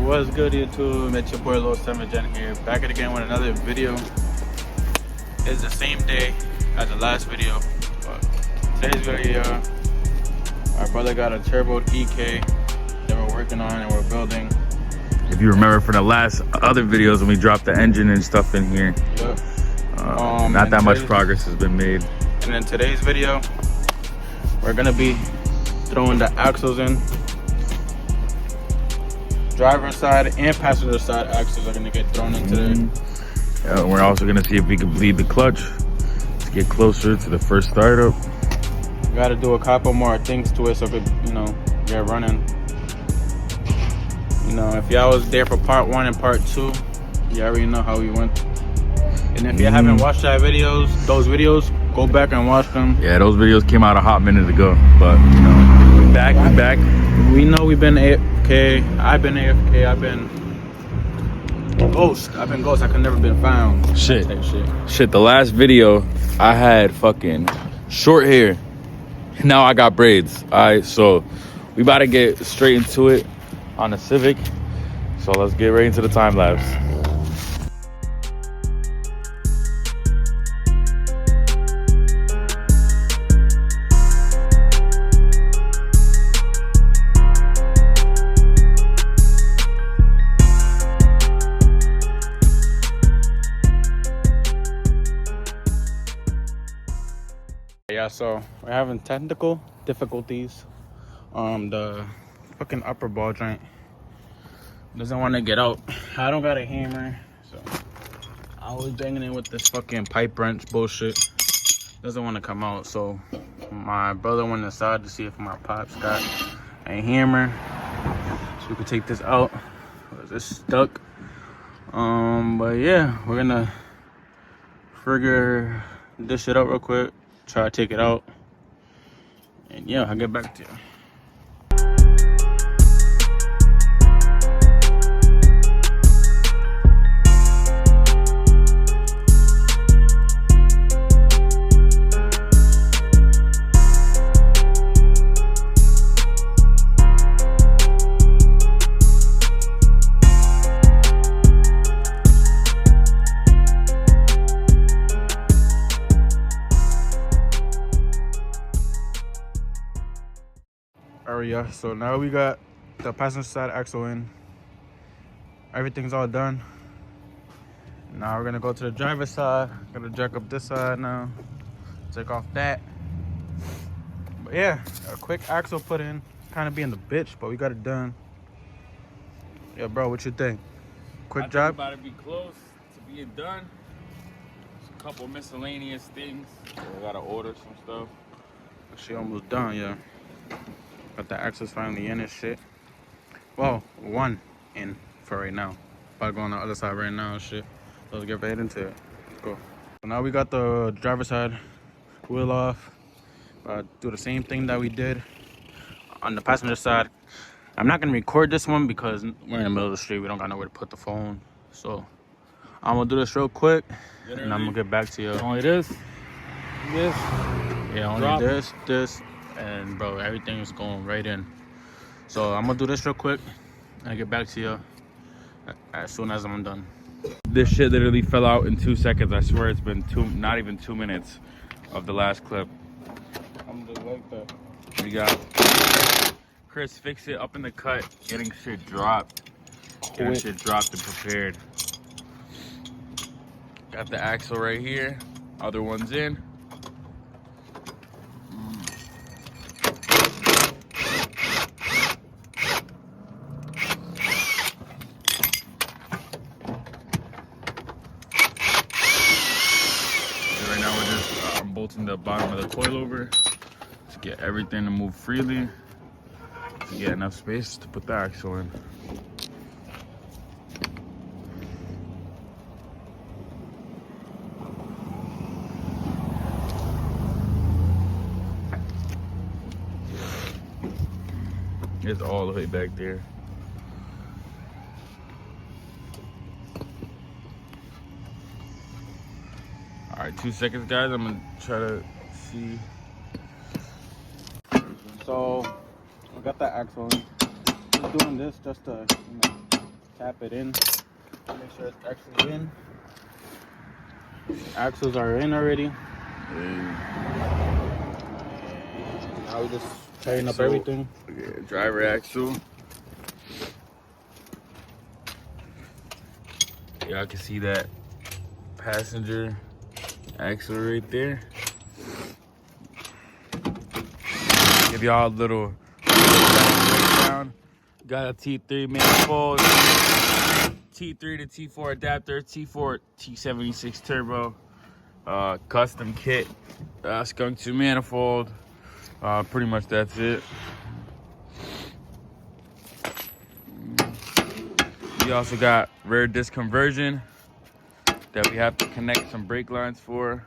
What's good, YouTube? It's your boy Lil Semagen here, back again with another video. It's the same day as the last video, but today's video, our brother got a turbo EK that we're working on and we're building. If you remember from the last other videos when we dropped the engine and stuff in here, Yep. not that much progress has been made. And in today's video, we're gonna be throwing the axles in. Driver side and passenger side axles are gonna get thrown into there. Yeah, we're also gonna see if we can bleed the clutch to get closer to the first startup. We gotta do a couple more things to it so it could, get running. If y'all was there for part 1 and part 2, you already know how we went. And if you haven't watched those videos, go back and watch them. Yeah, those videos came out a hot minute ago, but we're back. We know we've been AFK. I've been AFK. I've been ghost. I could never been found. Shit. The last video I had fucking short hair. Now I got braids. Alright, so we about to get straight into it on the Civic. So let's get right into the time lapse. Yeah, so we're having technical difficulties. The fucking upper ball joint doesn't want to get out. I don't got a hammer, so I was banging it with this fucking pipe wrench bullshit. Doesn't want to come out, so my brother went inside to see if my pops got a hammer so we could take this out. It's stuck. But yeah, we're gonna figure this shit out real quick. Try to take it out, and yeah, I'll get back to you. Yeah, so now we got the passenger side axle in. Everything's all done. Now we're gonna go to the driver's side. Gonna jack up this side now. Take off that. But yeah, a quick axle put in. Kind of being the bitch, but we got it done. Yeah, bro, what you think? Quick job? About to be close to being done. There's a couple miscellaneous things. I gotta order some stuff. She almost done, yeah. Got the axles finally in and shit. Well, one in for right now. About to go on the other side right now and shit. Let's get right into it. Let's go. So now we got the driver's side wheel off. Do the same thing that we did on the passenger side. I'm not gonna record this one because we're in the middle of the street. We don't got nowhere to put the phone. So I'm gonna do this real quick and I'm gonna get back to you. Only this. Yeah, only this. And bro, everything is going right in. So I'm gonna do this real quick and I'll get back to you as soon as I'm done. This shit literally fell out in 2 seconds. I swear it's been not even 2 minutes of the last clip. I'm just like that. We got Chris fix it up in the cut, getting shit dropped. Getting shit dropped and prepared. Got the axle right here. Other one's in. Bolting the bottom of the coilover to get everything to move freely, to get enough space to put the axle in. It's all the way back there. All right, 2 seconds, guys. I'm gonna try to see. So we got that axle in. Just doing this just to tap it in. Make sure it's actually in. Axles are in already. Now we just tighten up everything. Yeah, driver axle. Y'all can see that passenger axle right there. Give y'all a little breakdown. Got a T3 manifold, T3 to T4 adapter, T4 T76 turbo, custom kit, Skunk 2 manifold. Pretty much that's it. We also got rear disc conversion that we have to connect some brake lines for.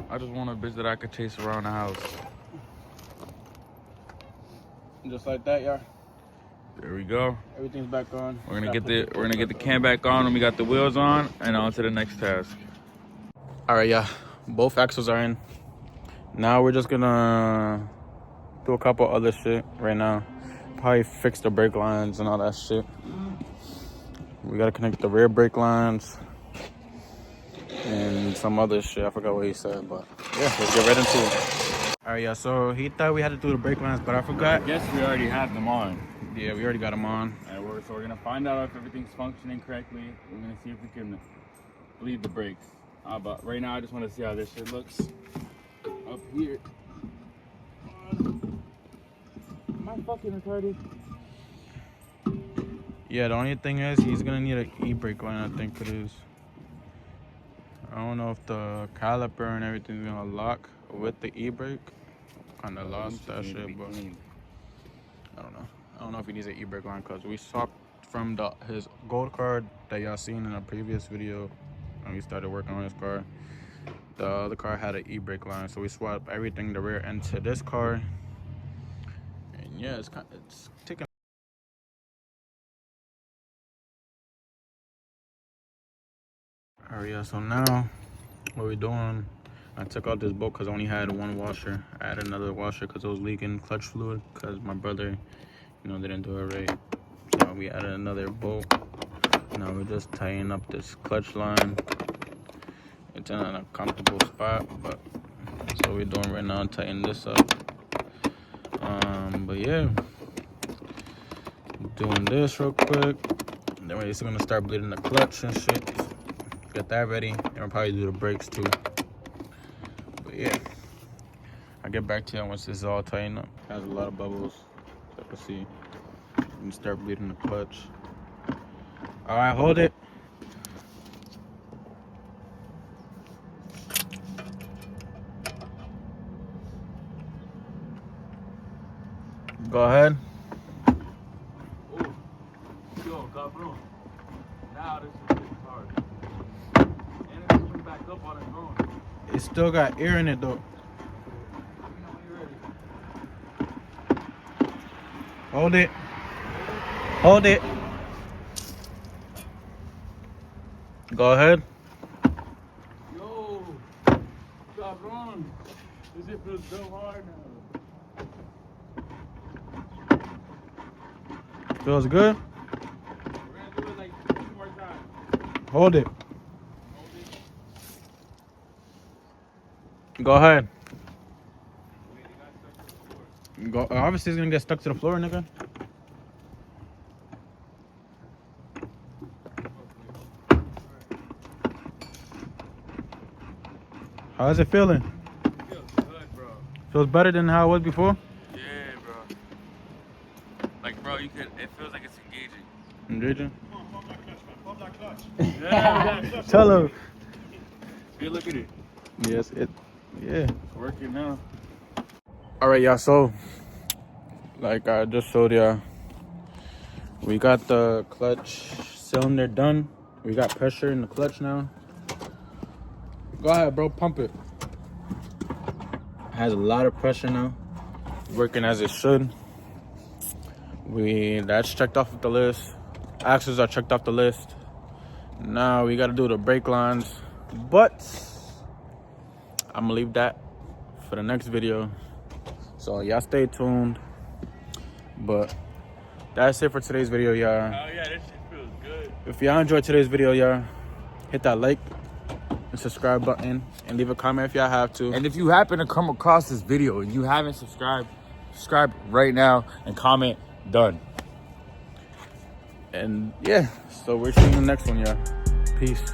I just want a bitch that I could chase around the house. Just like that, yeah. There we go. Everything's back on. We're gonna get the cam back on when we got the wheels on, and on to the next task. All right, yeah. Both axles are in. Now we're just gonna do a couple other shit right now. Probably fix the brake lines and all that shit. We gotta connect the rear brake lines and some other shit. I forgot what he said, but yeah, let's get right into it. All right, yeah. So he thought we had to do the brake lines, but I forgot. I guess we already have them on. Yeah, we already got them on. And so we're gonna find out if everything's functioning correctly. We're gonna see if we can bleed the brakes. But right now I just want to see how this shit looks up here. Am I fucking retarded? Yeah, the only thing is he's gonna need an e-brake line, I think it is. I don't know if the caliper and everything's gonna lock with the e-brake. Kinda lost that shit, but I don't know. I don't know if he needs an e-brake line because we swapped from his gold card that y'all seen in a previous video when we started working on his car. The other car had an e-brake line, so we swapped everything, the rear end to this car. And yeah, it's taking. Alright, yeah, so now what we're doing, I took out this bolt because I only had one washer. I added another washer because it was leaking clutch fluid because my brother, didn't do it right. So we added another bolt. Now we're just tying up this clutch line. It's in a comfortable spot, but that's what we're doing right now, tighten this up. But yeah, doing this real quick. Then we're just gonna start bleeding the clutch and shit. Get that ready, and we'll probably do the brakes too. But yeah, I'll get back to you once this is all tightened up. It has a lot of bubbles, so I can see. And start bleeding the clutch. All right, hold it. Go ahead. Oh, yo, cabrón. Now this is getting hard. And it's coming back up on its own. It still got air in it though. Let me know when you're ready. Hold it. Hold it. Go ahead. Yo, cabrón. This shit feels so hard now. Feels good? We're gonna do it like 2 more times. Hold it. Go ahead. Wait, it got stuck to the floor. Go. Obviously, it's gonna get stuck to the floor, nigga. How's it feeling? It feels good, bro. Feels better than how it was before? Yeah, bro. Like, bro, it feels like it's engaging. Engaging? Pump that clutch. Yeah. Tell him. Hey, look at it. Yes, yeah. It's working now. All right, y'all. So, like I just showed y'all, we got the clutch cylinder done. We got pressure in the clutch now. Go ahead, bro. Pump it. Has a lot of pressure now. Working as it should. That's checked off of the list. Axles are checked off the list. Now we gotta do the brake lines, but I'm gonna leave that for the next video. So y'all stay tuned. But that's it for today's video, y'all. Oh yeah, this shit feels good. If y'all enjoyed today's video, y'all, hit that like and subscribe button and leave a comment if y'all have to. And if you happen to come across this video and you haven't subscribed, subscribe right now and comment done. And yeah, so we'll see you in the next one, y'all. Peace.